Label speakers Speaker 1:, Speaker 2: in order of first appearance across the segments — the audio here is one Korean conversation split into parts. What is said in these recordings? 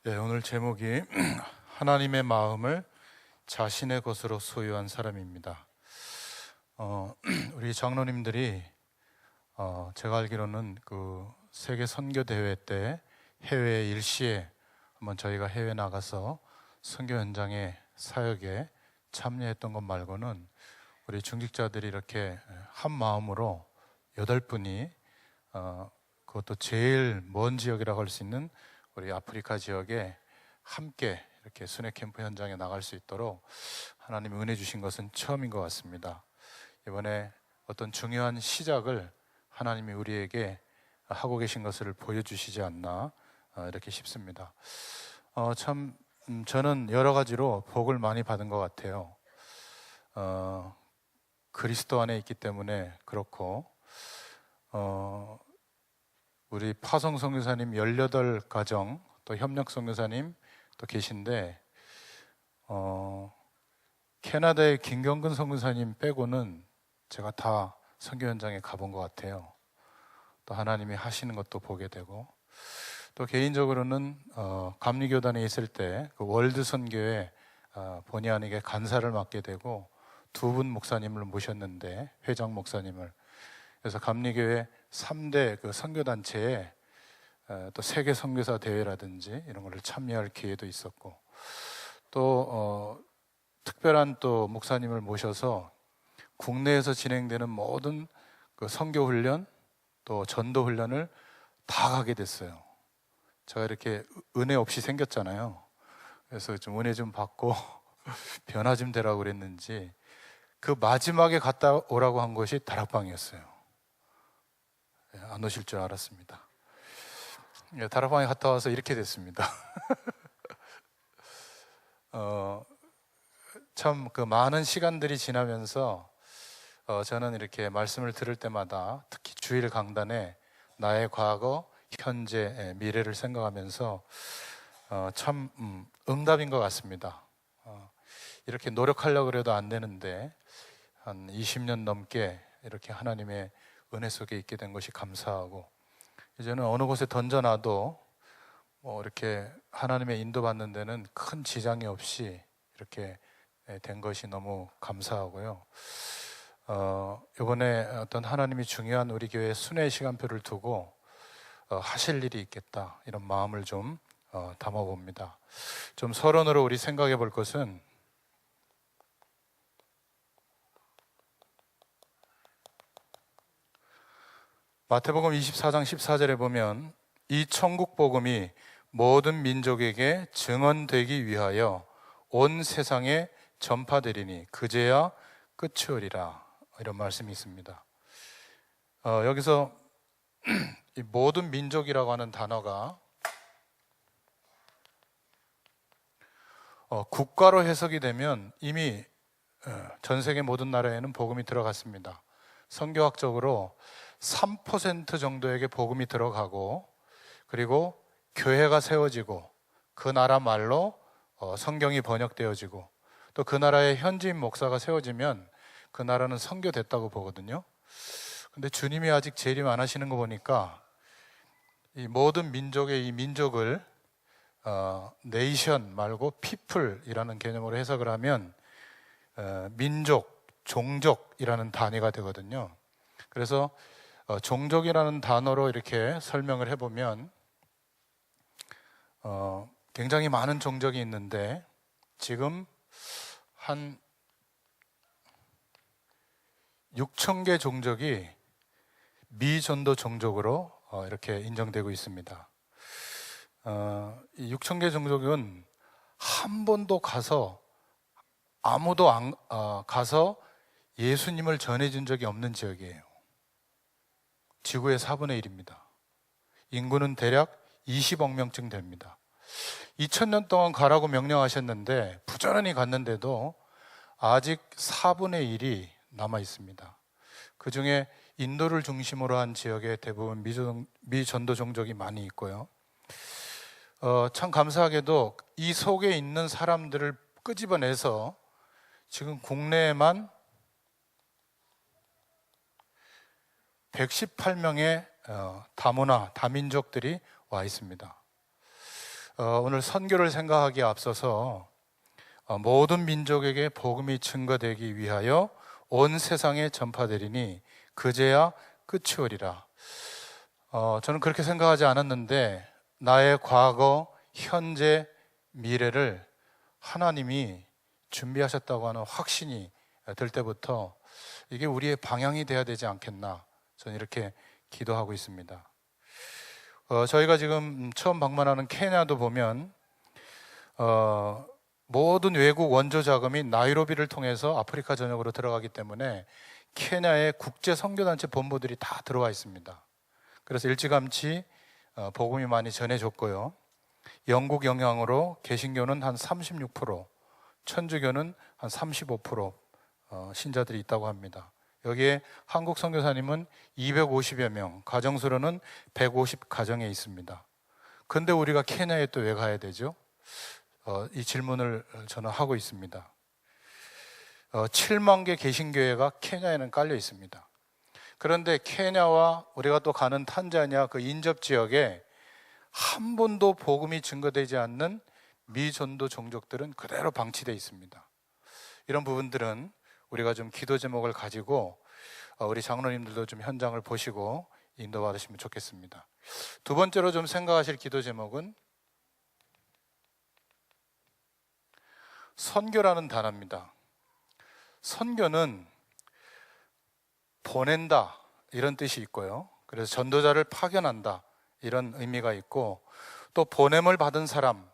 Speaker 1: 네, 오늘 제목이 하나님의 마음을 자신의 것으로 소유한 사람입니다. 우리 장로님들이 제가 알기로는 그 세계 선교 대회 때 해외 일시에 한번 저희가 해외 나가서 선교 현장의 사역에 참여했던 것 말고는 우리 중직자들이 이렇게 한 마음으로 8분이 그것도 제일 먼 지역이라고 할 수 있는 우리 아프리카 지역에 함께 이렇게 순회 캠프 현장에 나갈 수 있도록 하나님이 은혜 주신 것은 처음인 것 같습니다. 이번에 어떤 중요한 시작을 하나님이 우리에게 하고 계신 것을 보여주시지 않나 이렇게 싶습니다. 저는 여러 가지로 복을 많이 받은 것 같아요. 그리스도 안에 있기 때문에 그렇고 우리 파송 선교사님 18가정 또 협력 선교사님 또 계신데 캐나다의 김경근 선교사님 빼고는 제가 다 선교 현장에 가본 것 같아요. 또 하나님이 하시는 것도 보게 되고 또 개인적으로는 감리교단에 있을 때 그 월드 선교에 본의 아니게 간사를 맡게 되고 2분 목사님을 모셨는데 회장 목사님을 그래서 감리교회 3대 그 선교단체에 또 세계 선교사 대회라든지 이런 거를 참여할 기회도 있었고 또 특별한 또 목사님을 모셔서 국내에서 진행되는 모든 그 선교 훈련 또 전도 훈련을 다 가게 됐어요. 제가 이렇게 은혜 없이 생겼잖아요. 그래서 좀 은혜 좀 받고 변화 좀 되라고 그랬는지 그 마지막에 갔다 오라고 한 것이 다락방이었어요. 안 오실 줄 알았습니다. 다락방에 갔다 와서 이렇게 됐습니다. 참 그 많은 시간들이 지나면서 저는 이렇게 말씀을 들을 때마다 특히 주일 강단에 나의 과거, 현재, 미래를 생각하면서 참 응답인 것 같습니다. 이렇게 노력하려고 해도 안 되는데 한 20년 넘게 이렇게 하나님의 은혜 속에 있게 된 것이 감사하고 이제는 어느 곳에 던져놔도 이렇게 하나님의 인도받는 데는 큰 지장이 없이 이렇게 된 것이 너무 감사하고요. 이번에 어떤 하나님이 중요한 우리 교회 순회 시간표를 두고 하실 일이 있겠다 이런 마음을 좀 담아봅니다. 좀 서론으로 우리 생각해 볼 것은 마태복음 24장 14절에 보면 이 천국 복음이 모든 민족에게 증언되기 위하여 온 세상에 전파되리니 그제야 끝이 오리라 이런 말씀이 있습니다. 여기서 이 모든 민족이라고 하는 단어가 국가로 해석이 되면 이미 전 세계 모든 나라에는 복음이 들어갔습니다. 선교학적으로 3% 정도에게 복음이 들어가고 그리고 교회가 세워지고 그 나라 말로 성경이 번역되어지고 또 그 나라의 현지인 목사가 세워지면 그 나라는 선교됐다고 보거든요. 근데 주님이 아직 재림 안 하시는 거 보니까 이 모든 민족의 이 민족을 네이션 말고 피플이라는 개념으로 해석을 하면 민족, 종족이라는 단위가 되거든요. 그래서 종족이라는 단어로 이렇게 설명을 해보면 굉장히 많은 종족이 있는데 지금 한 6,000개 종족이 미전도 종족으로 이렇게 인정되고 있습니다. 이 6,000개 종족은 한 번도 가서 아무도 가서 예수님을 전해준 적이 없는 지역이에요. 지구의 4분의 1입니다. 인구는 대략 20억 명쯤 됩니다. 2000년 동안 가라고 명령하셨는데 부지런히 갔는데도 아직 4분의 1이 남아 있습니다. 그 중에 인도를 중심으로 한 지역에 대부분 미전도 종족이 많이 있고요. 참 감사하게도 이 속에 있는 사람들을 끄집어내서 지금 국내에만 118명의 다문화, 다민족들이 와 있습니다. 오늘 선교를 생각하기에 앞서서 모든 민족에게 복음이 증거되기 위하여 온 세상에 전파되리니 그제야 끝이 오리라. 저는 그렇게 생각하지 않았는데 나의 과거, 현재, 미래를 하나님이 준비하셨다고 하는 확신이 들 때부터 이게 우리의 방향이 돼야 되지 않겠나, 저는 이렇게 기도하고 있습니다. 저희가 지금 처음 방문하는 케냐도 보면 모든 외국 원조 자금이 나이로비를 통해서 아프리카 전역으로 들어가기 때문에 케냐에 국제 선교단체 본부들이 다 들어와 있습니다. 그래서 일찌감치 복음이 많이 전해졌고요. 영국 영향으로 개신교는 한 36%, 천주교는 한 35% 신자들이 있다고 합니다. 여기에 한국 선교사님은 250여 명, 가정수로는 150 가정에 있습니다. 근데 우리가 케냐에 또 왜 가야 되죠? 이 질문을 저는 하고 있습니다. 7만 개 개신교회가 케냐에는 깔려 있습니다. 그런데 케냐와 우리가 또 가는 탄자니아 그 인접 지역에 한 번도 복음이 증거되지 않는 미전도 종족들은 그대로 방치되어 있습니다. 이런 부분들은 우리가 좀 기도 제목을 가지고 우리 장로님들도 좀 현장을 보시고 인도받으시면 좋겠습니다. 두 번째로 좀 생각하실 기도 제목은 선교라는 단어입니다. 선교는 보낸다 이런 뜻이 있고요. 그래서 전도자를 파견한다 이런 의미가 있고, 또 보냄을 받은 사람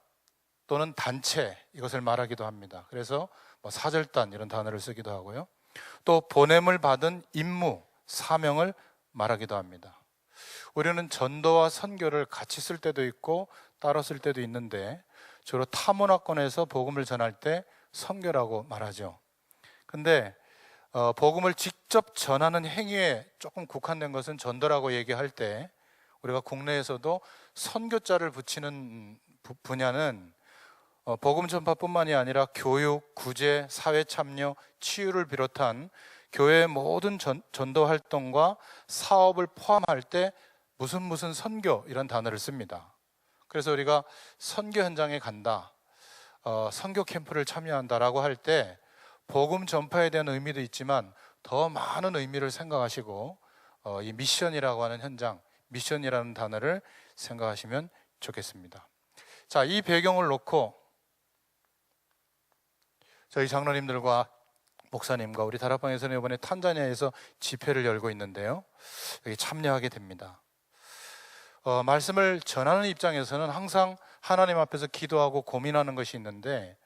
Speaker 1: 또는 단체 이것을 말하기도 합니다. 그래서 뭐 사절단 이런 단어를 쓰기도 하고요. 또 보냄을 받은 임무, 사명을 말하기도 합니다. 우리는 전도와 선교를 같이 쓸 때도 있고 따로 쓸 때도 있는데 주로 타문화권에서 복음을 전할 때 선교라고 말하죠. 근데 복음을 직접 전하는 행위에 조금 국한된 것은 전도라고 얘기할 때 우리가 국내에서도 선교자를 붙이는 분야는 복음 전파뿐만이 아니라 교육, 구제, 사회 참여, 치유를 비롯한 교회의 모든 전도 활동과 사업을 포함할 때 무슨 선교 이런 단어를 씁니다. 그래서 우리가 선교 현장에 간다, 선교 캠프를 참여한다라고 할 때 복음 전파에 대한 의미도 있지만 더 많은 의미를 생각하시고 이 미션이라고 하는 현장, 미션이라는 단어를 생각하시면 좋겠습니다. 자, 이 배경을 놓고 저희 장로님들과 목사님과 우리 다락방에서는 이번에 탄자니아에서 집회를 열고 있는데요, 여기 참여하게 됩니다. 말씀을 전하는 입장에서는 항상 하나님 앞에서 기도하고 고민하는 것이 있는데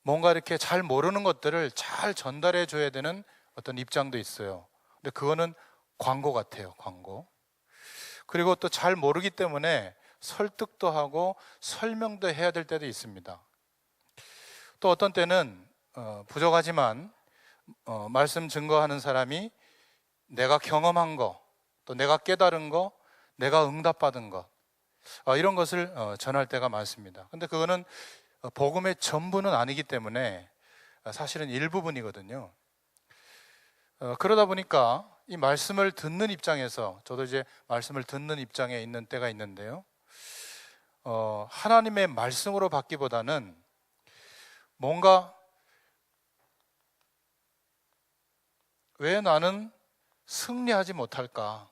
Speaker 1: 뭔가 이렇게 잘 모르는 것들을 잘 전달해 줘야 되는 어떤 입장도 있어요. 근데 그거는 광고 같아요, 광고. 그리고 또 잘 모르기 때문에 설득도 하고 설명도 해야 될 때도 있습니다. 또 어떤 때는 부족하지만 말씀 증거하는 사람이 내가 경험한 거, 또 내가 깨달은 거, 내가 응답받은 것, 이런 것을 전할 때가 많습니다. 근데 그거는 복음의 전부는 아니기 때문에 사실은 일부분이거든요. 그러다 보니까 이 말씀을 듣는 입장에서, 저도 이제 말씀을 듣는 입장에 있는 때가 있는데요, 하나님의 말씀으로 받기보다는 뭔가 왜 나는 승리하지 못할까?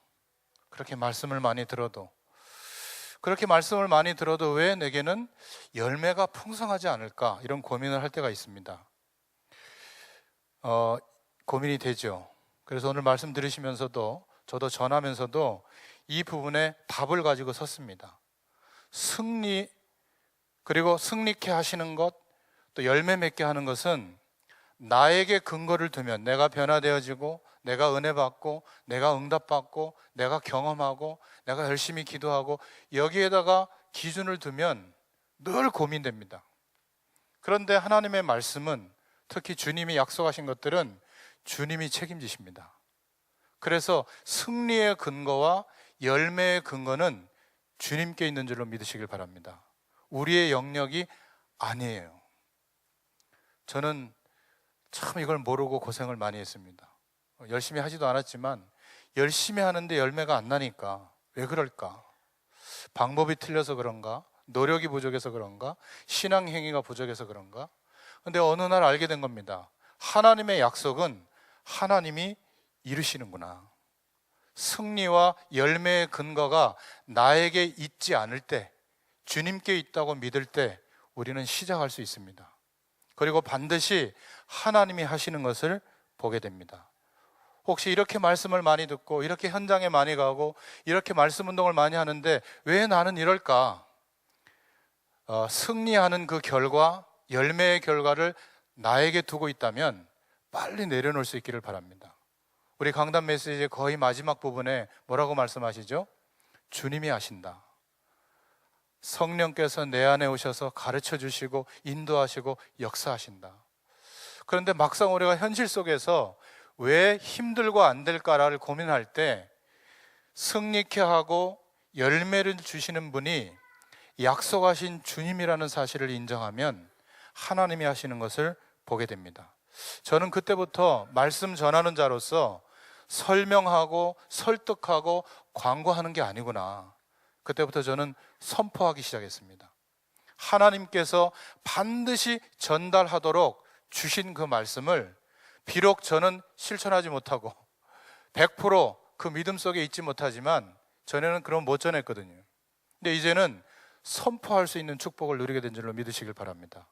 Speaker 1: 그렇게 말씀을 많이 들어도 왜 내게는 열매가 풍성하지 않을까? 이런 고민을 할 때가 있습니다. 고민이 되죠. 그래서 오늘 말씀 들으시면서도 저도 전하면서도 이 부분에 답을 가지고 섰습니다. 승리, 그리고 승리케 하시는 것, 또 열매 맺게 하는 것은 나에게 근거를 두면 내가 변화되어지고, 내가 은혜 받고, 내가 응답받고, 내가 경험하고, 내가 열심히 기도하고, 여기에다가 기준을 두면 늘 고민됩니다. 그런데 하나님의 말씀은, 특히 주님이 약속하신 것들은 주님이 책임지십니다. 그래서 승리의 근거와 열매의 근거는 주님께 있는 줄로 믿으시길 바랍니다. 우리의 영역이 아니에요. 저는 참 이걸 모르고 고생을 많이 했습니다. 열심히 하지도 않았지만 열심히 하는데 열매가 안 나니까 왜 그럴까? 방법이 틀려서 그런가? 노력이 부족해서 그런가? 신앙 행위가 부족해서 그런가? 근데 어느 날 알게 된 겁니다. 하나님의 약속은 하나님이 이루시는구나. 승리와 열매의 근거가 나에게 있지 않을 때, 주님께 있다고 믿을 때 우리는 시작할 수 있습니다. 그리고 반드시 하나님이 하시는 것을 보게 됩니다. 혹시 이렇게 말씀을 많이 듣고 이렇게 현장에 많이 가고 이렇게 말씀 운동을 많이 하는데 왜 나는 이럴까? 승리하는 그 결과, 열매의 결과를 나에게 두고 있다면 빨리 내려놓을 수 있기를 바랍니다. 우리 강단 메시지의 거의 마지막 부분에 뭐라고 말씀하시죠? 주님이 아신다. 성령께서 내 안에 오셔서 가르쳐 주시고 인도하시고 역사하신다. 그런데 막상 우리가 현실 속에서 왜 힘들고 안 될까를 고민할 때 승리케 하고 열매를 주시는 분이 약속하신 주님이라는 사실을 인정하면 하나님이 하시는 것을 보게 됩니다. 저는 그때부터 말씀 전하는 자로서 설명하고 설득하고 광고하는 게 아니구나. 그때부터 저는 선포하기 시작했습니다. 하나님께서 반드시 전달하도록 주신 그 말씀을 비록 저는 실천하지 못하고 100% 그 믿음 속에 있지 못하지만 전에는 그런 못 전했거든요. 근데 이제는 선포할 수 있는 축복을 누리게 된 줄로 믿으시길 바랍니다.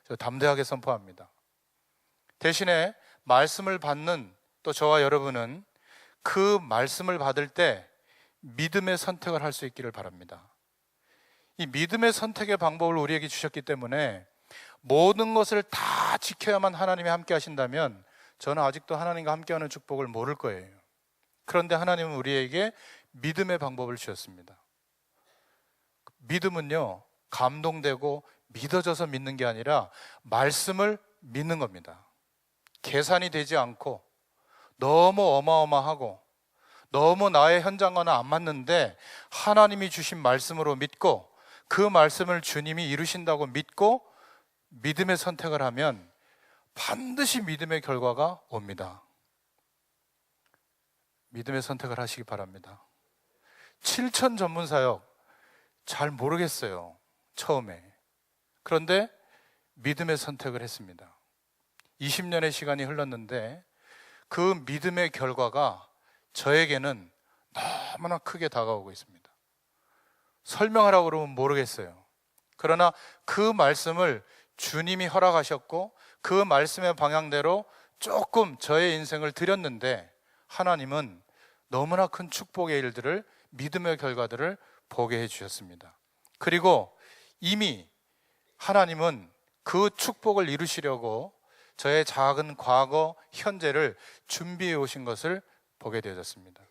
Speaker 1: 저 담대하게 선포합니다. 대신에 말씀을 받는 또 저와 여러분은 그 말씀을 받을 때 믿음의 선택을 할 수 있기를 바랍니다. 이 믿음의 선택의 방법을 우리에게 주셨기 때문에 모든 것을 다 지켜야만 하나님이 함께 하신다면 저는 아직도 하나님과 함께하는 축복을 모를 거예요. 그런데 하나님은 우리에게 믿음의 방법을 주셨습니다. 믿음은요, 감동되고 믿어져서 믿는 게 아니라 말씀을 믿는 겁니다. 계산이 되지 않고 너무 어마어마하고 너무 나의 현장과는 안 맞는데 하나님이 주신 말씀으로 믿고 그 말씀을 주님이 이루신다고 믿고 믿음의 선택을 하면 반드시 믿음의 결과가 옵니다. 믿음의 선택을 하시기 바랍니다. 7천 전문사역 잘 모르겠어요, 처음에. 그런데 믿음의 선택을 했습니다. 20년의 시간이 흘렀는데 그 믿음의 결과가 저에게는 너무나 크게 다가오고 있습니다. 설명하라고 그러면 모르겠어요. 그러나 그 말씀을 주님이 허락하셨고 그 말씀의 방향대로 조금 저의 인생을 드렸는데 하나님은 너무나 큰 축복의 일들을, 믿음의 결과들을 보게 해주셨습니다. 그리고 이미 하나님은 그 축복을 이루시려고 저의 작은 과거, 현재를 준비해 오신 것을 보게 되어졌습니다.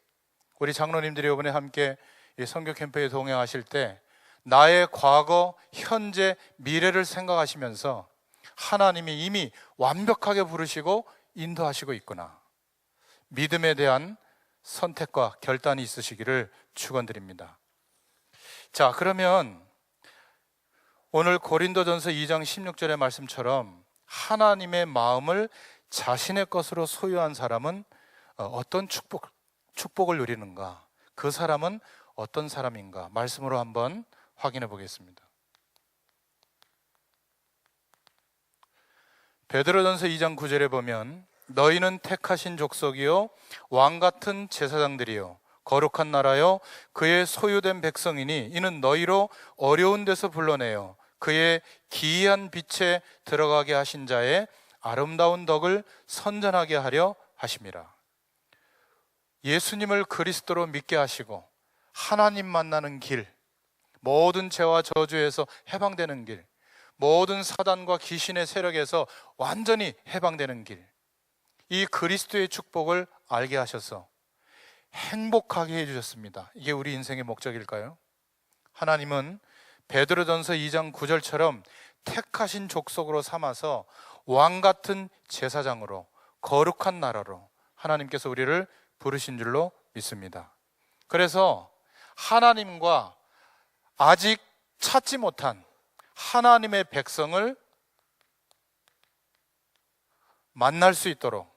Speaker 1: 우리 장로님들이 이번에 함께 이 선교 캠프에 동행하실 때 나의 과거, 현재, 미래를 생각하시면서 하나님이 이미 완벽하게 부르시고 인도하시고 있구나. 믿음에 대한 선택과 결단이 있으시기를 축원드립니다. 자, 그러면 오늘 고린도전서 2장 16절의 말씀처럼 하나님의 마음을 자신의 것으로 소유한 사람은 어떤 축복을 누리는가? 그 사람은 어떤 사람인가? 말씀으로 한번 확인해 보겠습니다. 베드로전서 2장 9절에 보면 너희는 택하신 족속이요 왕 같은 제사장들이요 거룩한 나라요 그의 소유된 백성이니 이는 너희로 어려운 데서 불러내어 그의 기이한 빛에 들어가게 하신 자의 아름다운 덕을 선전하게 하려 하심이라. 예수님을 그리스도로 믿게 하시고 하나님 만나는 길, 모든 죄와 저주에서 해방되는 길, 모든 사단과 귀신의 세력에서 완전히 해방되는 길, 이 그리스도의 축복을 알게 하셔서 행복하게 해주셨습니다. 이게 우리 인생의 목적일까요? 하나님은 베드로전서 2장 9절처럼 택하신 족속으로 삼아서 왕같은 제사장으로 거룩한 나라로 하나님께서 우리를 부르신 줄로 믿습니다. 그래서 하나님과 아직 찾지 못한 하나님의 백성을 만날 수 있도록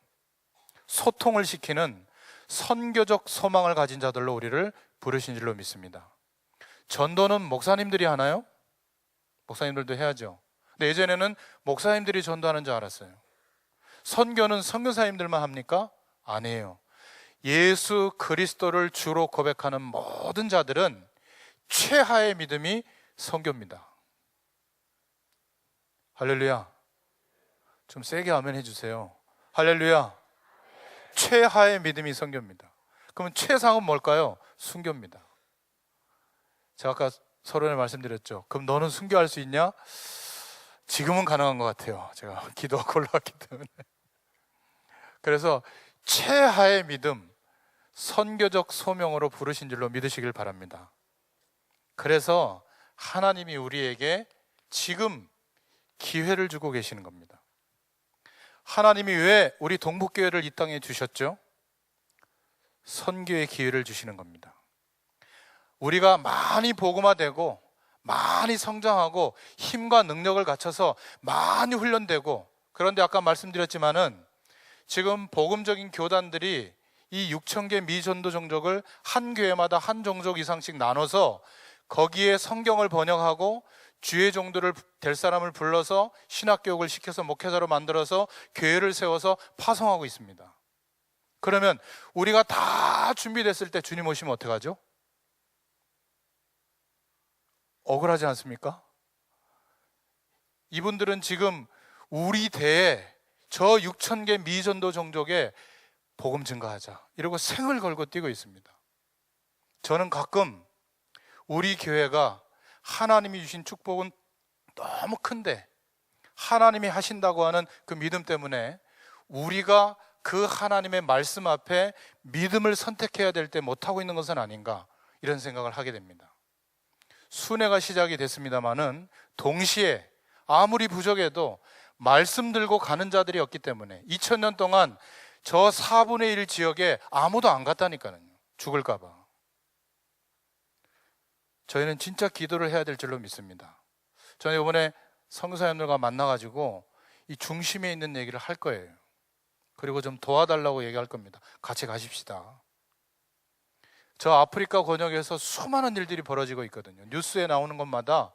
Speaker 1: 소통을 시키는 선교적 소망을 가진 자들로 우리를 부르신 줄로 믿습니다. 전도는 목사님들이 하나요? 목사님들도 해야죠. 근데 예전에는 목사님들이 전도하는 줄 알았어요. 선교는 선교사님들만 합니까? 아니에요. 예수 그리스도를 주로 고백하는 모든 자들은 최하의 믿음이 선교입니다. 할렐루야. 좀 세게 아멘 해주세요. 할렐루야. 최하의 믿음이 선교입니다. 그러면 최상은 뭘까요? 순교입니다. 제가 아까 서론에 말씀드렸죠. 그럼 너는 순교할 수 있냐? 지금은 가능한 것 같아요. 제가 기도가 올라왔기 때문에. 그래서 최하의 믿음, 선교적 소명으로 부르신 줄로 믿으시길 바랍니다. 그래서 하나님이 우리에게 지금 기회를 주고 계시는 겁니다. 하나님이 왜 우리 동북교회를 이 땅에 주셨죠? 선교의 기회를 주시는 겁니다. 우리가 많이 복음화되고 많이 성장하고 힘과 능력을 갖춰서 많이 훈련되고, 그런데 아까 말씀드렸지만은 지금 복음적인 교단들이 이 6,000개 미전도 종족을 한 교회마다 한 종족 이상씩 나눠서 거기에 성경을 번역하고 주의 종들을 될 사람을 불러서 신학교육을 시켜서 목회자로 만들어서 교회를 세워서 파송하고 있습니다. 그러면 우리가 다 준비됐을 때 주님 오시면 어떡하죠? 억울하지 않습니까? 이분들은 지금 우리 대에 저 6,000개 미전도 종족에 복음 증거하자 이러고 생을 걸고 뛰고 있습니다. 저는 가끔 우리 교회가 하나님이 주신 축복은 너무 큰데 하나님이 하신다고 하는 그 믿음 때문에 우리가 그 하나님의 말씀 앞에 믿음을 선택해야 될 때 못하고 있는 것은 아닌가, 이런 생각을 하게 됩니다. 순회가 시작이 됐습니다마는 동시에 아무리 부족해도 말씀 들고 가는 자들이 없기 때문에 2000년 동안 저 4분의 1 지역에 아무도 안 갔다니까요. 죽을까 봐. 저희는 진짜 기도를 해야 될 줄로 믿습니다. 저는 이번에 선교사님들과 만나가지고 이 중심에 있는 얘기를 할 거예요. 그리고 좀 도와달라고 얘기할 겁니다. 같이 가십시다. 저 아프리카 권역에서 수많은 일들이 벌어지고 있거든요. 뉴스에 나오는 것마다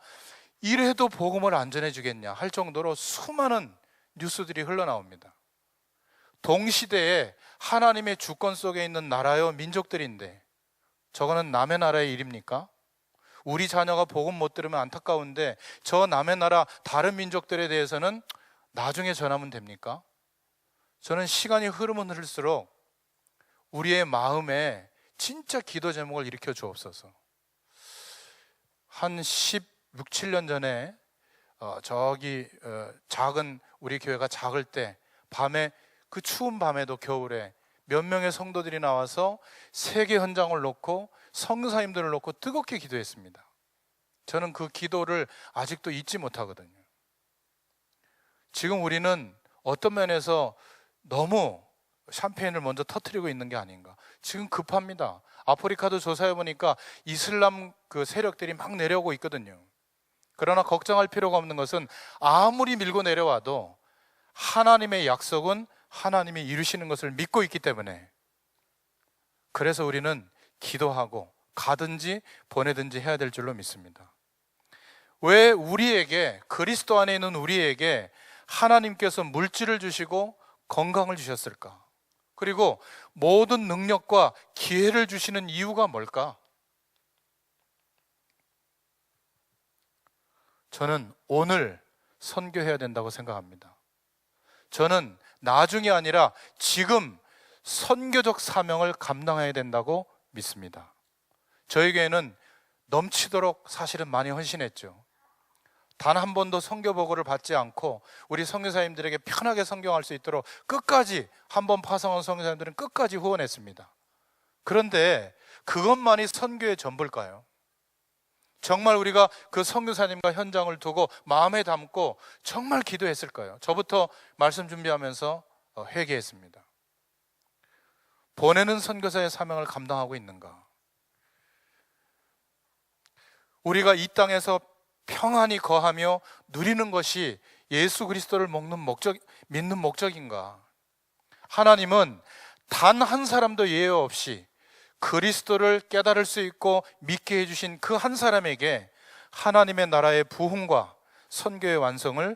Speaker 1: 이래도 복음을 안 전해주겠냐 할 정도로 수많은 뉴스들이 흘러나옵니다. 동시대에 하나님의 주권 속에 있는 나라요 민족들인데 저거는 남의 나라의 일입니까? 우리 자녀가 복음 못 들으면 안타까운데 저 남의 나라 다른 민족들에 대해서는 나중에 전하면 됩니까? 저는 시간이 흐르면 흐를수록 우리의 마음에 진짜 기도 제목을 일으켜 주옵소서. 한 16, 17년 전에 작은 우리 교회가 작을 때 밤에, 그 추운 밤에도 겨울에 몇 명의 성도들이 나와서 세계 현장을 놓고 선교사님들을 놓고 뜨겁게 기도했습니다. 저는 그 기도를 아직도 잊지 못하거든요. 지금 우리는 어떤 면에서 너무 샴페인을 먼저 터뜨리고 있는 게 아닌가. 지금 급합니다. 아프리카도 조사해 보니까 이슬람 그 세력들이 막 내려오고 있거든요. 그러나 걱정할 필요가 없는 것은 아무리 밀고 내려와도 하나님의 약속은 하나님이 이루시는 것을 믿고 있기 때문에, 그래서 우리는 기도하고 가든지 보내든지 해야 될 줄로 믿습니다. 왜 우리에게, 그리스도 안에 있는 우리에게 하나님께서 물질을 주시고 건강을 주셨을까? 그리고 모든 능력과 기회를 주시는 이유가 뭘까? 저는 오늘 선교해야 된다고 생각합니다. 저는 나중이 아니라 지금 선교적 사명을 감당해야 된다고 믿습니다. 저희 교회는 넘치도록 사실은 많이 헌신했죠. 단 한 번도 선교 보고를 받지 않고 우리 선교사님들에게 편하게 선교할 수 있도록 끝까지, 한 번 파송한 선교사님들은 끝까지 후원했습니다. 그런데 그것만이 선교의 전부일까요? 정말 우리가 그 선교사님과 현장을 두고 마음에 담고 정말 기도했을까요? 저부터 말씀 준비하면서 회개했습니다. 보내는 선교사의 사명을 감당하고 있는가? 우리가 이 땅에서 평안히 거하며 누리는 것이 예수 그리스도를 믿는 목적인가? 하나님은 단 한 사람도 예외 없이 그리스도를 깨달을 수 있고 믿게 해주신 그 한 사람에게 하나님의 나라의 부흥과 선교의 완성을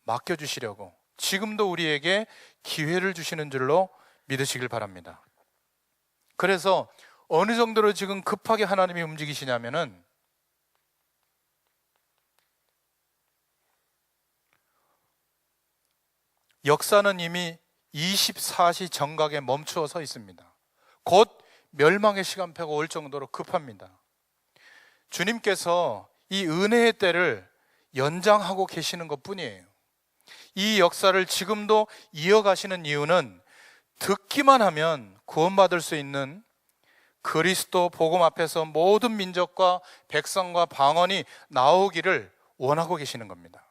Speaker 1: 맡겨주시려고 지금도 우리에게 기회를 주시는 줄로 믿으시길 바랍니다. 그래서 어느 정도로 지금 급하게 하나님이 움직이시냐면은 역사는 이미 24시 정각에 멈추어 서 있습니다. 곧 멸망의 시간표가 올 정도로 급합니다. 주님께서 이 은혜의 때를 연장하고 계시는 것 뿐이에요. 이 역사를 지금도 이어가시는 이유는 듣기만 하면 구원받을 수 있는 그리스도 복음 앞에서 모든 민족과 백성과 방언이 나오기를 원하고 계시는 겁니다.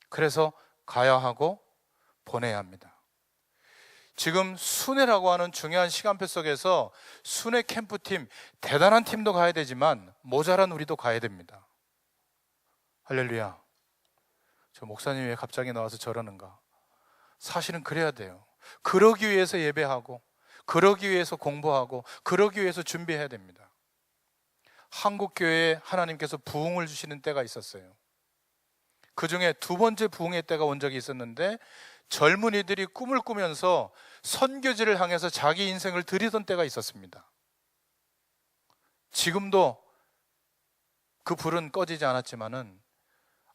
Speaker 1: 그래서 가야 하고 보내야 합니다. 지금 순회라고 하는 중요한 시간표 속에서 순회 캠프팀, 대단한 팀도 가야 되지만 모자란 우리도 가야 됩니다. 할렐루야. 저 목사님 왜 갑자기 나와서 저러는가? 사실은 그래야 돼요. 그러기 위해서 예배하고, 그러기 위해서 공부하고, 그러기 위해서 준비해야 됩니다. 한국교회에 하나님께서 부흥을 주시는 때가 있었어요. 그 중에 두 번째 부흥의 때가 온 적이 있었는데, 젊은이들이 꿈을 꾸면서 선교지를 향해서 자기 인생을 드리던 때가 있었습니다. 지금도 그 불은 꺼지지 않았지만은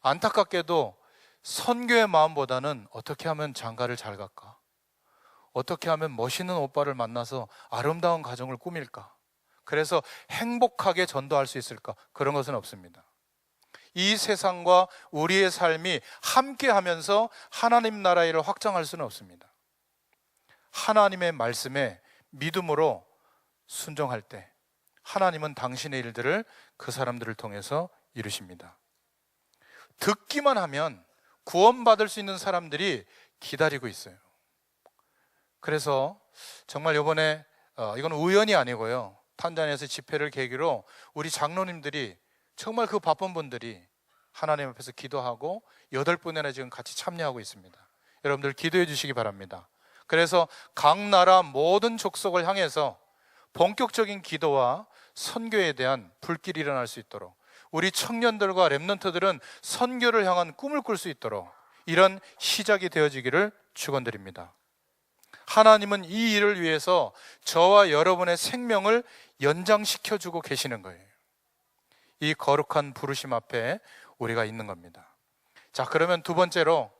Speaker 1: 안타깝게도 선교의 마음보다는 어떻게 하면 장가를 잘 갈까? 어떻게 하면 멋있는 오빠를 만나서 아름다운 가정을 꾸밀까? 그래서 행복하게 전도할 수 있을까? 그런 것은 없습니다. 이 세상과 우리의 삶이 함께 하면서 하나님 나라의 일을 확장할 수는 없습니다. 하나님의 말씀에 믿음으로 순종할 때 하나님은 당신의 일들을 그 사람들을 통해서 이루십니다. 듣기만 하면 구원받을 수 있는 사람들이 기다리고 있어요. 그래서 정말 이번에 이건 우연이 아니고요, 탄자니아에서 집회를 계기로 우리 장로님들이 정말 그 바쁜 분들이 하나님 앞에서 기도하고 8분이나 지금 같이 참여하고 있습니다. 여러분들 기도해 주시기 바랍니다. 그래서 각 나라 모든 족속을 향해서 본격적인 기도와 선교에 대한 불길이 일어날 수 있도록, 우리 청년들과 렘넌트들은 선교를 향한 꿈을 꿀 수 있도록 이런 시작이 되어지기를 축원드립니다. 하나님은 이 일을 위해서 저와 여러분의 생명을 연장시켜주고 계시는 거예요. 이 거룩한 부르심 앞에 우리가 있는 겁니다. 자, 그러면 두 번째로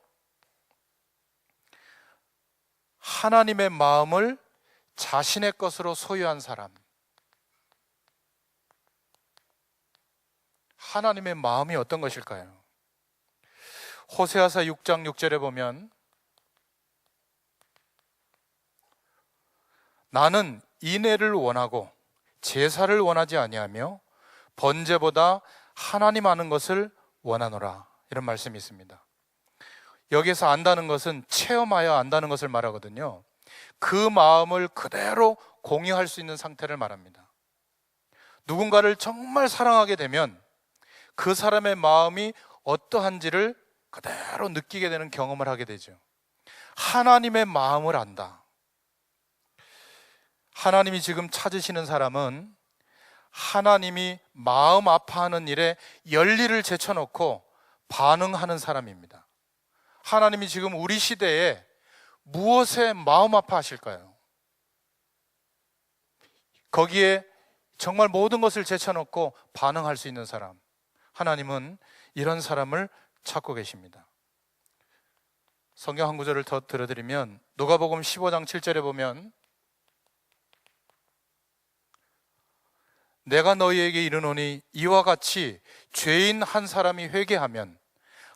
Speaker 1: 하나님의 마음을 자신의 것으로 소유한 사람. 하나님의 마음이 어떤 것일까요? 호세아서 6장 6절에 보면 나는 인애를 원하고 제사를 원하지 아니하며 번제보다 하나님 아는 것을 원하노라, 이런 말씀이 있습니다. 여기서 안다는 것은 체험하여 안다는 것을 말하거든요. 그 마음을 그대로 공유할 수 있는 상태를 말합니다. 누군가를 정말 사랑하게 되면 그 사람의 마음이 어떠한지를 그대로 느끼게 되는 경험을 하게 되죠. 하나님의 마음을 안다. 하나님이 지금 찾으시는 사람은 하나님이 마음 아파하는 일에 열의를 제쳐놓고 반응하는 사람입니다. 하나님이 지금 우리 시대에 무엇에 마음 아파하실까요? 거기에 정말 모든 것을 제쳐놓고 반응할 수 있는 사람, 하나님은 이런 사람을 찾고 계십니다. 성경 한 구절을 더 들어드리면 누가복음 15장 7절에 보면 내가 너희에게 이르노니 이와 같이 죄인 한 사람이 회개하면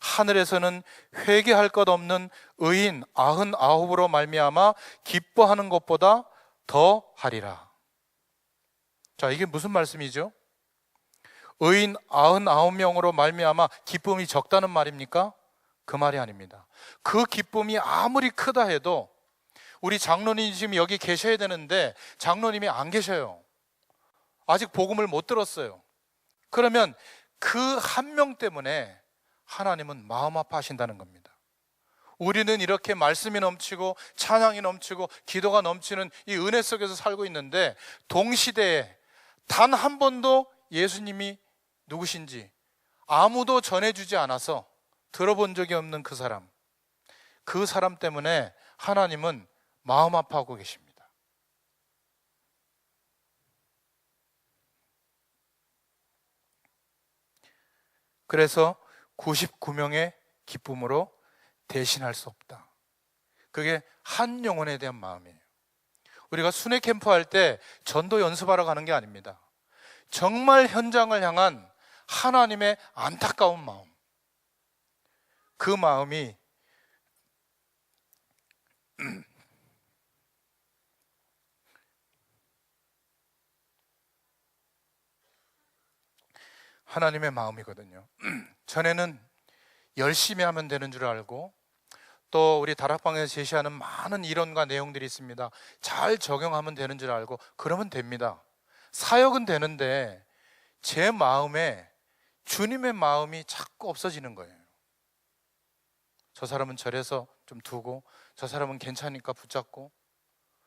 Speaker 1: 하늘에서는 회개할 것 없는 의인 99으로 말미암아 기뻐하는 것보다 더 하리라. 자, 이게 무슨 말씀이죠? 의인 99명으로 말미암아 기쁨이 적다는 말입니까? 그 말이 아닙니다. 그 기쁨이 아무리 크다 해도 우리 장로님이 지금 여기 계셔야 되는데 장로님이 안 계셔요. 아직 복음을 못 들었어요. 그러면 그 한 명 때문에 하나님은 마음 아파하신다는 겁니다. 우리는 이렇게 말씀이 넘치고 찬양이 넘치고 기도가 넘치는 이 은혜 속에서 살고 있는데, 동시대에 단 한 번도 예수님이 누구신지 아무도 전해주지 않아서 들어본 적이 없는 그 사람 때문에 하나님은 마음 아파하고 계십니다. 그래서 99명의 기쁨으로 대신할 수 없다. 그게 한 영혼에 대한 마음이에요. 우리가 순회 캠프 할 때 전도 연습하러 가는 게 아닙니다. 정말 현장을 향한 하나님의 안타까운 마음, 그 마음이 하나님의 마음이거든요. 전에는 열심히 하면 되는 줄 알고, 또 우리 다락방에서 제시하는 많은 이론과 내용들이 있습니다. 잘 적용하면 되는 줄 알고 그러면 됩니다. 사역은 되는데 제 마음에 주님의 마음이 자꾸 없어지는 거예요. 저 사람은 저래서 좀 두고, 저 사람은 괜찮으니까 붙잡고,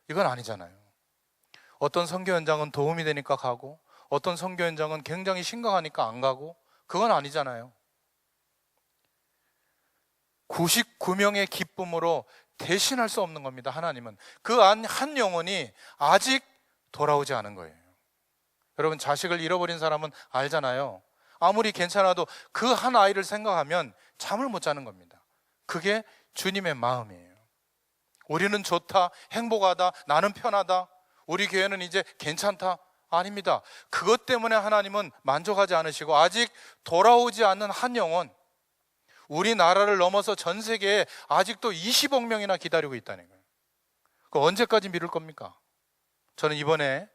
Speaker 1: 이건 아니잖아요. 어떤 선교 현장은 도움이 되니까 가고, 어떤 선교 현장은 굉장히 심각하니까 안 가고, 그건 아니잖아요. 99명의 기쁨으로 대신할 수 없는 겁니다. 하나님은 그 한 영혼이 아직 돌아오지 않은 거예요. 여러분, 자식을 잃어버린 사람은 알잖아요. 아무리 괜찮아도 그 한 아이를 생각하면 잠을 못 자는 겁니다. 그게 주님의 마음이에요. 우리는 좋다, 행복하다, 나는 편하다, 우리 교회는 이제 괜찮다, 아닙니다. 그것 때문에 하나님은 만족하지 않으시고 아직 돌아오지 않는 한 영혼, 우리나라를 넘어서 전 세계에 아직도 20억 명이나 기다리고 있다는 거예요. 그 언제까지 미룰 겁니까? 저는 이번에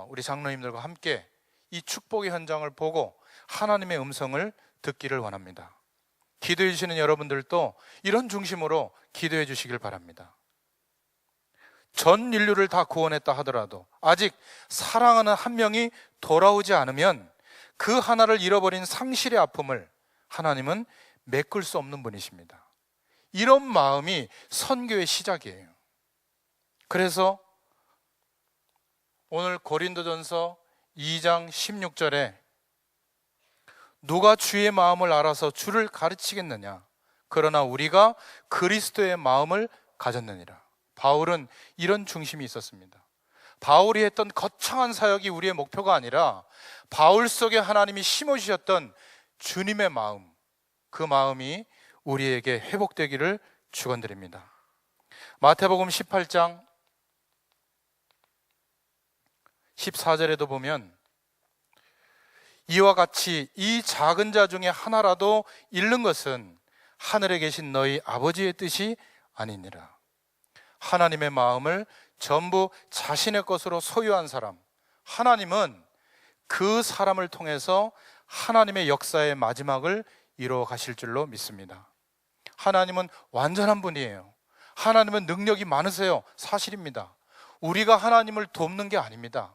Speaker 1: 우리 장로님들과 함께 이 축복의 현장을 보고 하나님의 음성을 듣기를 원합니다. 기도해 주시는 여러분들도 이런 중심으로 기도해 주시길 바랍니다. 전 인류를 다 구원했다 하더라도 아직 사랑하는 한 명이 돌아오지 않으면 그 하나를 잃어버린 상실의 아픔을 하나님은 메꿀 수 없는 분이십니다. 이런 마음이 선교의 시작이에요. 그래서 오늘 고린도전서 2장 16절에 누가 주의 마음을 알아서 주를 가르치겠느냐, 그러나 우리가 그리스도의 마음을 가졌느니라. 바울은 이런 중심이 있었습니다. 바울이 했던 거창한 사역이 우리의 목표가 아니라 바울 속에 하나님이 심어주셨던 주님의 마음, 그 마음이 우리에게 회복되기를 축원드립니다. 마태복음 18장 14절에도 보면 이와 같이 이 작은 자 중에 하나라도 잃는 것은 하늘에 계신 너희 아버지의 뜻이 아니니라. 하나님의 마음을 전부 자신의 것으로 소유한 사람, 하나님은 그 사람을 통해서 하나님의 역사의 마지막을 이루어 가실 줄로 믿습니다. 하나님은 완전한 분이에요. 하나님은 능력이 많으세요. 사실입니다. 우리가 하나님을 돕는 게 아닙니다.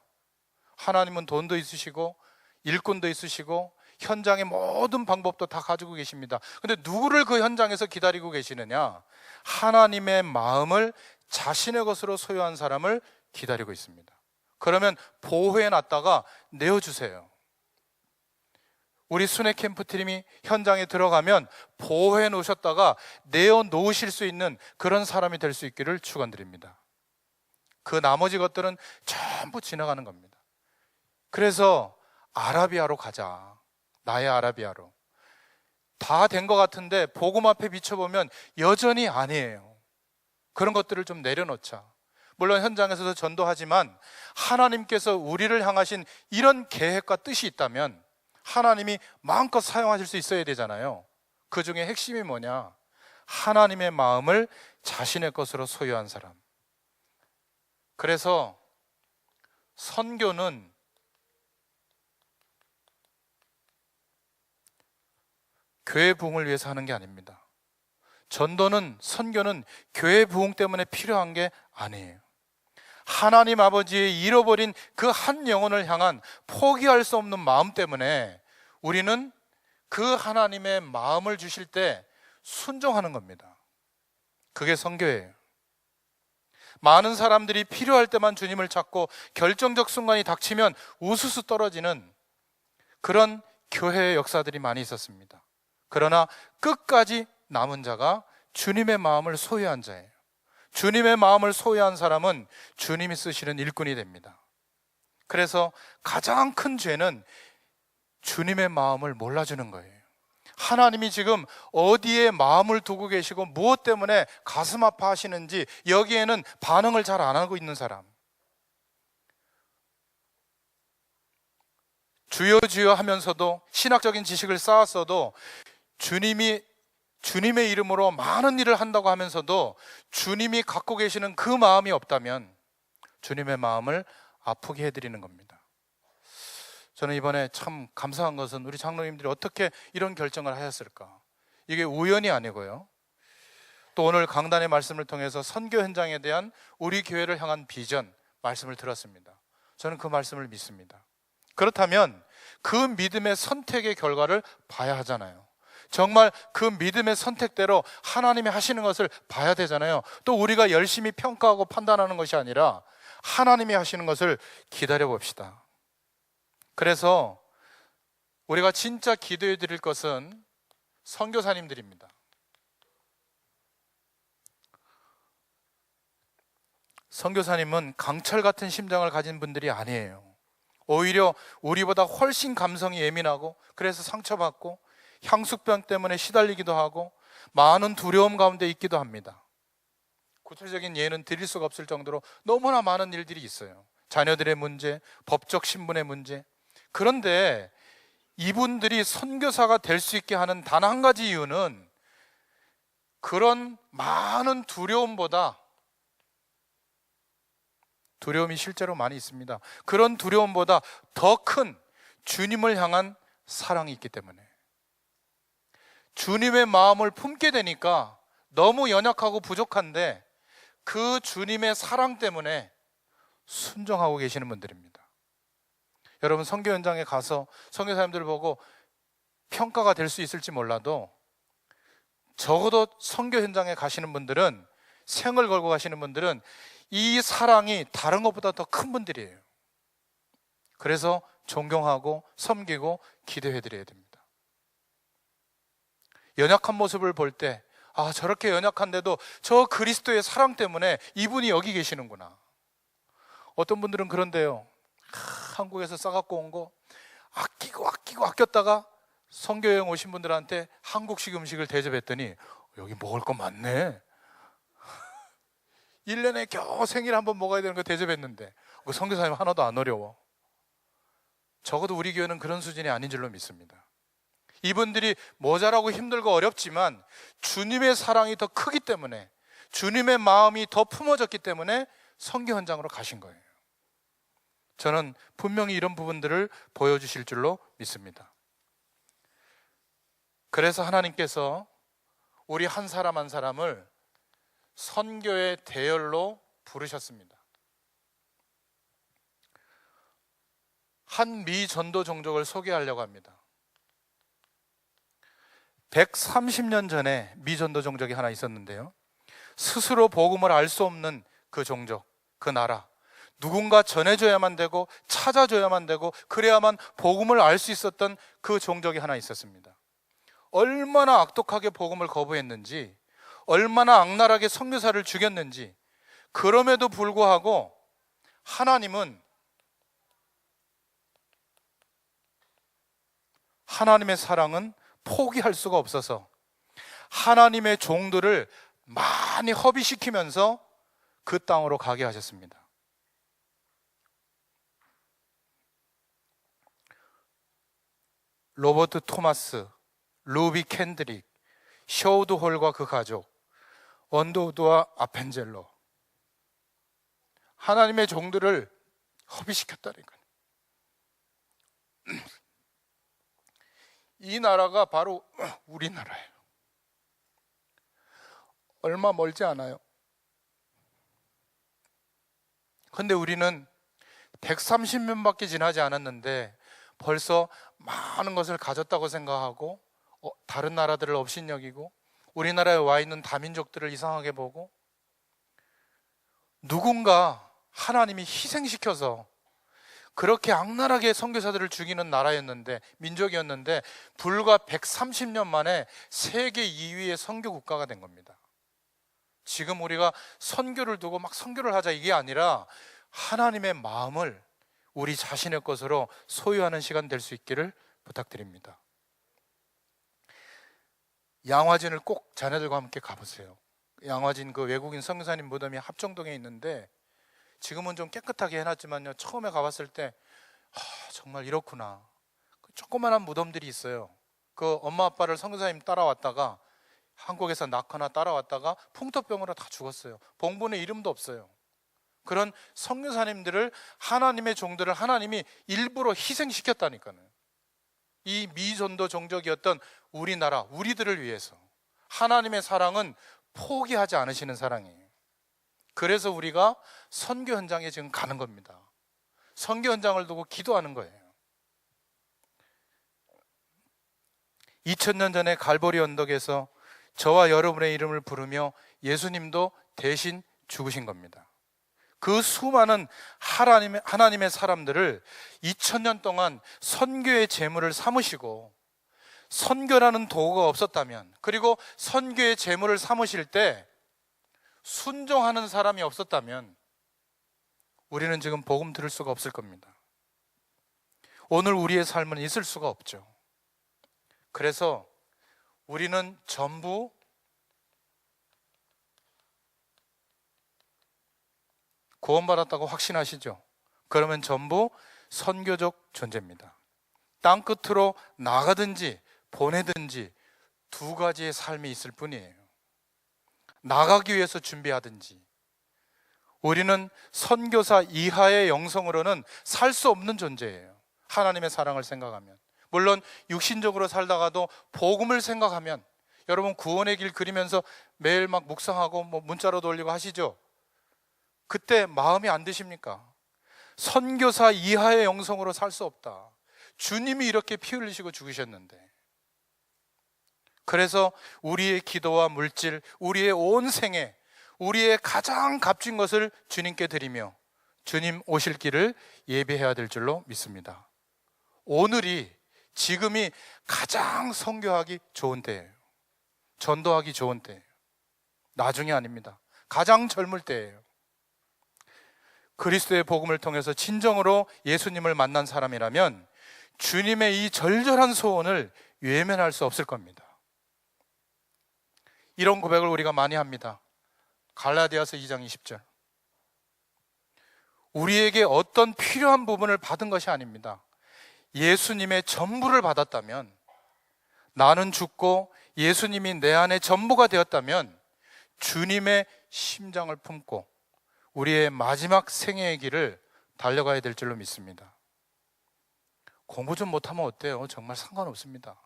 Speaker 1: 하나님은 돈도 있으시고 일꾼도 있으시고 현장의 모든 방법도 다 가지고 계십니다. 근데 누구를 그 현장에서 기다리고 계시느냐? 하나님의 마음을 자신의 것으로 소유한 사람을 기다리고 있습니다. 그러면 보호해 놨다가 내어주세요. 우리 순회 캠프 팀이 현장에 들어가면 보호해 놓으셨다가 내어 놓으실 수 있는 그런 사람이 될 수 있기를 축원드립니다. 그 나머지 것들은 전부 지나가는 겁니다. 그래서 아라비아로 가자. 나의 아라비아로. 다 된 것 같은데 복음 앞에 비춰보면 여전히 아니에요. 그런 것들을 좀 내려놓자. 물론 현장에서도 전도하지만 하나님께서 우리를 향하신 이런 계획과 뜻이 있다면 하나님이 마음껏 사용하실 수 있어야 되잖아요. 그 중에 핵심이 뭐냐? 하나님의 마음을 자신의 것으로 소유한 사람. 그래서 선교는 교회 부흥을 위해서 하는 게 아닙니다. 전도는, 선교는 교회 부흥 때문에 필요한 게 아니에요. 하나님 아버지의 잃어버린 그 한 영혼을 향한 포기할 수 없는 마음 때문에 우리는 그 하나님의 마음을 주실 때 순종하는 겁니다. 그게 선교예요. 많은 사람들이 필요할 때만 주님을 찾고 결정적 순간이 닥치면 우수수 떨어지는 그런 교회의 역사들이 많이 있었습니다. 그러나 끝까지 남은 자가 주님의 마음을 소유한 자예요. 주님의 마음을 소유한 사람은 주님이 쓰시는 일꾼이 됩니다. 그래서 가장 큰 죄는 주님의 마음을 몰라주는 거예요. 하나님이 지금 어디에 마음을 두고 계시고 무엇 때문에 가슴 아파하시는지 여기에는 반응을 잘 안 하고 있는 사람, 주여 주여 하면서도 신학적인 지식을 쌓았어도 주님의 이름으로 많은 일을 한다고 하면서도 주님이 갖고 계시는 그 마음이 없다면 주님의 마음을 아프게 해드리는 겁니다. 저는 이번에 참 감사한 것은 우리 장로님들이 어떻게 이런 결정을 하셨을까? 이게 우연이 아니고요, 또 오늘 강단의 말씀을 통해서 선교 현장에 대한 우리 교회를 향한 비전 말씀을 들었습니다. 저는 그 말씀을 믿습니다. 그렇다면 그 믿음의 선택의 결과를 봐야 하잖아요. 정말 그 믿음의 선택대로 하나님이 하시는 것을 봐야 되잖아요. 또 우리가 열심히 평가하고 판단하는 것이 아니라 하나님이 하시는 것을 기다려 봅시다. 그래서 우리가 진짜 기도해 드릴 것은 선교사님들입니다. 선교사님은 강철 같은 심장을 가진 분들이 아니에요. 오히려 우리보다 훨씬 감성이 예민하고 그래서 상처받고 향수병 때문에 시달리기도 하고 많은 두려움 가운데 있기도 합니다. 구체적인 예는 드릴 수가 없을 정도로 너무나 많은 일들이 있어요. 자녀들의 문제, 법적 신분의 문제. 그런데 이분들이 선교사가 될 수 있게 하는 단 한 가지 이유는 그런 많은 두려움보다, 두려움이 실제로 많이 있습니다. 그런 두려움보다 더 큰 주님을 향한 사랑이 있기 때문에, 주님의 마음을 품게 되니까 너무 연약하고 부족한데 그 주님의 사랑 때문에 순종하고 계시는 분들입니다. 여러분, 선교 현장에 가서 선교사님들을 보고 평가가 될 수 있을지 몰라도 적어도 선교 현장에 가시는 분들은, 생을 걸고 가시는 분들은 이 사랑이 다른 것보다 더 큰 분들이에요. 그래서 존경하고 섬기고 기도해 드려야 됩니다. 연약한 모습을 볼 때, 아, 저렇게 연약한데도 저 그리스도의 사랑 때문에 이분이 여기 계시는구나. 어떤 분들은 그런데요, 한국에서 싸갖고 온 거 아끼고 아꼈다가 선교여행 오신 분들한테 한국식 음식을 대접했더니 여기 먹을 거 많네. 1년에 겨우 생일 한번 먹어야 되는 거 대접했는데 그 선교사님 하나도 안 어려워. 적어도 우리 교회는 그런 수준이 아닌 줄로 믿습니다. 이분들이 모자라고 힘들고 어렵지만 주님의 사랑이 더 크기 때문에, 주님의 마음이 더 품어졌기 때문에 선교 현장으로 가신 거예요. 저는 분명히 이런 부분들을 보여주실 줄로 믿습니다. 그래서 하나님께서 우리 한 사람 한 사람을 선교의 대열로 부르셨습니다. 한 미 전도 종족을 소개하려고 합니다. 130년 전에 미 전도 종족이 하나 있었는데요, 스스로 복음을 알 수 없는 그 종족, 그 나라, 누군가 전해줘야만 되고 찾아줘야만 되고 그래야만 복음을 알 수 있었던 그 종족이 하나 있었습니다. 얼마나 악독하게 복음을 거부했는지, 얼마나 악랄하게 선교사를 죽였는지, 그럼에도 불구하고 하나님의 사랑은 포기할 수가 없어서 하나님의 종들을 많이 허비시키면서 그 땅으로 가게 하셨습니다. 로버트 토마스, 루비 캔드릭, 셔우드 홀과 그 가족, 언더우드와 아펜젤로, 하나님의 종들을 허비시켰다니까요. 이 나라가 바로 우리나라예요. 얼마 멀지 않아요. 그런데 우리는 130년밖에 지나지 않았는데 벌써 많은 것을 가졌다고 생각하고 다른 나라들을 업신여기고 우리나라에 와 있는 다민족들을 이상하게 보고, 누군가 하나님이 희생시켜서 그렇게 악랄하게 선교사들을 죽이는 나라였는데, 민족이었는데 불과 130년 만에 세계 2위의 선교 국가가 된 겁니다. 지금 우리가 선교를 두고 막 선교를 하자 이게 아니라 하나님의 마음을 우리 자신의 것으로 소유하는 시간 될 수 있기를 부탁드립니다. 양화진을 꼭 자녀들과 함께 가보세요. 양화진 그 외국인 선교사님 무덤이 합정동에 있는데, 지금은 좀 깨끗하게 해놨지만요, 처음에 가봤을 때 정말 이렇구나. 조그만한 무덤들이 있어요. 그 엄마 아빠를 선교사님 따라왔다가 한국에서 낳거나 따라왔다가 풍토병으로 다 죽었어요. 봉분의 이름도 없어요. 그런 선교사님들을, 하나님의 종들을 하나님이 일부러 희생시켰다니까요. 이 미전도 종족이었던 우리나라, 우리들을 위해서. 하나님의 사랑은 포기하지 않으시는 사랑이에요. 그래서 우리가 선교 현장에 지금 가는 겁니다. 선교 현장을 두고 기도하는 거예요. 2000년 전에 갈보리 언덕에서 저와 여러분의 이름을 부르며 예수님도 대신 죽으신 겁니다. 그 수많은 하나님의 사람들을 2000년 동안 선교의 제물을 삼으시고, 선교라는 도구가 없었다면, 그리고 선교의 제물을 삼으실 때 순종하는 사람이 없었다면 우리는 지금 복음 들을 수가 없을 겁니다. 오늘 우리의 삶은 있을 수가 없죠. 그래서 우리는 전부 구원받았다고 확신하시죠? 그러면 전부 선교적 존재입니다. 땅끝으로 나가든지 보내든지 두 가지의 삶이 있을 뿐이에요. 나가기 위해서 준비하든지, 우리는 선교사 이하의 영성으로는 살 수 없는 존재예요. 하나님의 사랑을 생각하면. 물론 육신적으로 살다가도 복음을 생각하면, 여러분 구원의 길 그리면서 매일 막 묵상하고 문자로 돌리고 하시죠? 그때 마음이 안 드십니까? 선교사 이하의 영성으로 살 수 없다. 주님이 이렇게 피 흘리시고 죽으셨는데. 그래서 우리의 기도와 물질, 우리의 온 생애, 우리의 가장 값진 것을 주님께 드리며 주님 오실 길을 예비해야 될 줄로 믿습니다. 오늘이, 지금이 가장 선교하기 좋은 때예요. 전도하기 좋은 때예요. 나중이 아닙니다. 가장 젊을 때예요. 그리스도의 복음을 통해서 진정으로 예수님을 만난 사람이라면 주님의 이 절절한 소원을 외면할 수 없을 겁니다. 이런 고백을 우리가 많이 합니다. 갈라디아서 2장 20절. 우리에게 어떤 필요한 부분을 받은 것이 아닙니다. 예수님의 전부를 받았다면, 나는 죽고 예수님이 내 안에 전부가 되었다면 주님의 심장을 품고 우리의 마지막 생애의 길을 달려가야 될 줄로 믿습니다. 공부 좀 못하면 어때요? 정말 상관없습니다.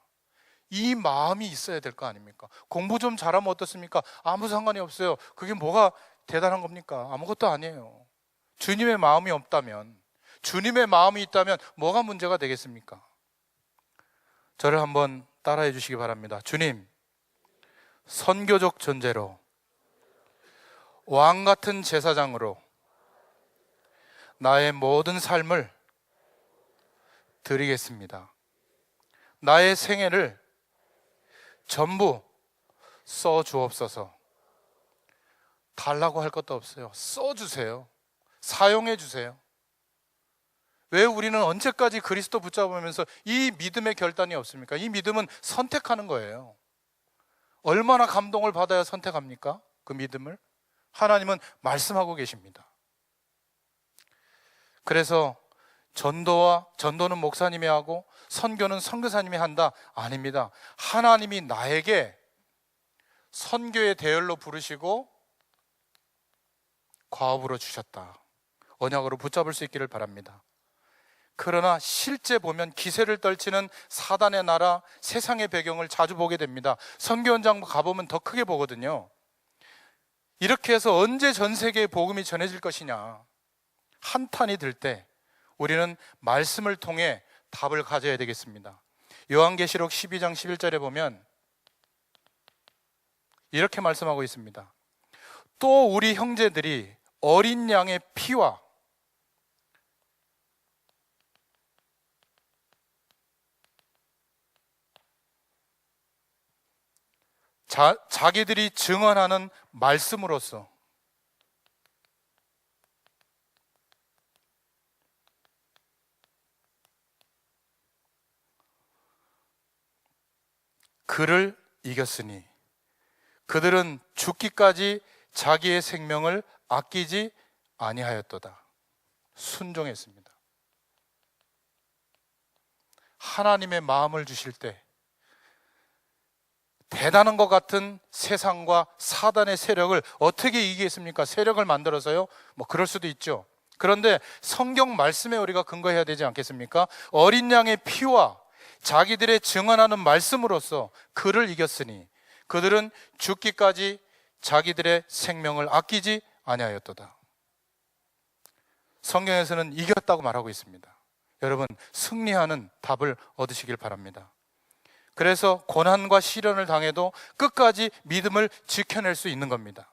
Speaker 1: 이 마음이 있어야 될 거 아닙니까? 공부 좀 잘하면 어떻습니까? 아무 상관이 없어요. 그게 뭐가 대단한 겁니까? 아무것도 아니에요. 주님의 마음이 없다면, 주님의 마음이 있다면 뭐가 문제가 되겠습니까? 저를 한번 따라해 주시기 바랍니다. 주님, 선교적 존재로, 왕 같은 제사장으로 나의 모든 삶을 드리겠습니다. 나의 생애를 전부 써 주옵소서. 달라고 할 것도 없어요. 써 주세요. 사용해 주세요. 왜 우리는 언제까지 그리스도 붙잡으면서 이 믿음의 결단이 없습니까? 이 믿음은 선택하는 거예요. 얼마나 감동을 받아야 선택합니까? 그 믿음을? 하나님은 말씀하고 계십니다. 그래서 전도는 목사님이 하고 선교는 선교사님이 한다? 아닙니다. 하나님이 나에게 선교의 대열로 부르시고 과업으로 주셨다. 언약으로 붙잡을 수 있기를 바랍니다. 그러나 실제 보면 기세를 떨치는 사단의 나라, 세상의 배경을 자주 보게 됩니다. 선교 현장 가보면 더 크게 보거든요. 이렇게 해서 언제 전 세계에 복음이 전해질 것이냐, 한탄이 들 때 우리는 말씀을 통해 답을 가져야 되겠습니다. 요한계시록 12장 11절에 보면 이렇게 말씀하고 있습니다. 또 우리 형제들이 어린 양의 피와 자기들이 증언하는 말씀으로써 그를 이겼으니 그들은 죽기까지 자기의 생명을 아끼지 아니하였도다. 순종했습니다. 하나님의 마음을 주실 때 대단한 것 같은 세상과 사단의 세력을 어떻게 이기겠습니까? 세력을 만들어서요? 뭐 그럴 수도 있죠. 그런데 성경 말씀에 우리가 근거해야 되지 않겠습니까? 어린 양의 피와 자기들의 증언하는 말씀으로써 그를 이겼으니 그들은 죽기까지 자기들의 생명을 아끼지 아니하였도다. 성경에서는 이겼다고 말하고 있습니다. 여러분, 승리하는 답을 얻으시길 바랍니다. 그래서 고난과 시련을 당해도 끝까지 믿음을 지켜낼 수 있는 겁니다.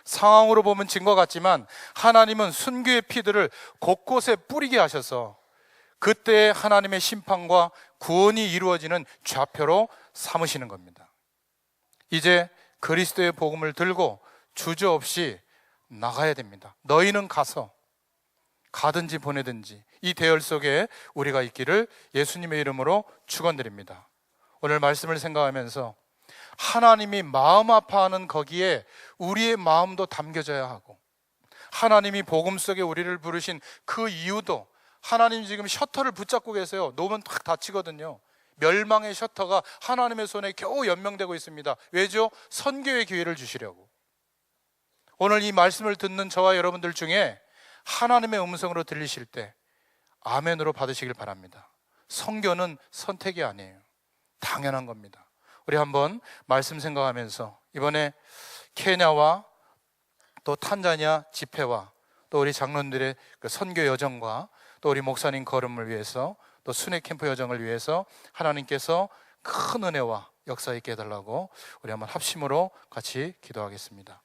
Speaker 1: 상황으로 보면 진 것 같지만 하나님은 순교의 피들을 곳곳에 뿌리게 하셔서 그때 하나님의 심판과 구원이 이루어지는 좌표로 삼으시는 겁니다. 이제 그리스도의 복음을 들고 주저없이 나가야 됩니다. 너희는 가서 가든지 보내든지 이 대열 속에 우리가 있기를 예수님의 이름으로 축원드립니다. 오늘 말씀을 생각하면서 하나님이 마음 아파하는 거기에 우리의 마음도 담겨져야 하고 하나님이 복음 속에 우리를 부르신 그 이유도 하나님 지금 셔터를 붙잡고 계세요. 놓으면 탁 닫히거든요. 멸망의 셔터가 하나님의 손에 겨우 연명되고 있습니다. 왜죠? 선교의 기회를 주시려고. 오늘 이 말씀을 듣는 저와 여러분들 중에 하나님의 음성으로 들리실 때 아멘으로 받으시길 바랍니다. 선교는 선택이 아니에요. 당연한 겁니다. 우리 한번 말씀 생각하면서 이번에 케냐와 또 탄자니아 집회와 또 우리 장로들의 그 선교 여정과 또 우리 목사님 걸음을 위해서 또 순회 캠프 여정을 위해서 하나님께서 큰 은혜와 역사 있게 해달라고 우리 한번 합심으로 같이 기도하겠습니다.